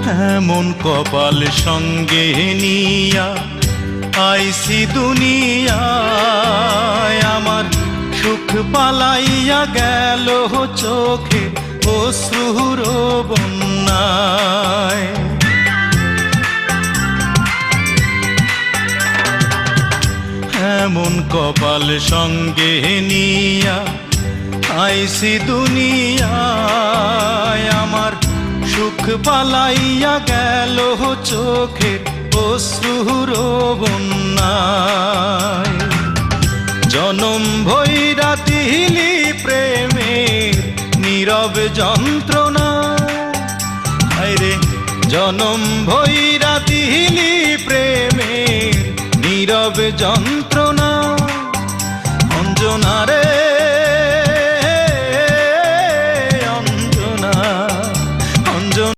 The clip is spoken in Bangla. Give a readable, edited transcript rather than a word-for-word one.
এমন কপাল সঙ্গে নিয়া আইসি দুনিয়ায়, আমার সুখ পালাইয়া গেল চোখে অশ্রুর বন্যায়। এমন কপাল সঙ্গে নিয়া আইসি দুনিয়ায়, আমার সুখ পালাইয়া গেল চোখে অশ্রুর বন্যায়। জনম ভৈরা দিলি প্রেমের নীরব যন্ত্রণা, আরে জনম ভৈরা দিলি প্রেমের নীরব যন্ত্রণা। অঞ্জনার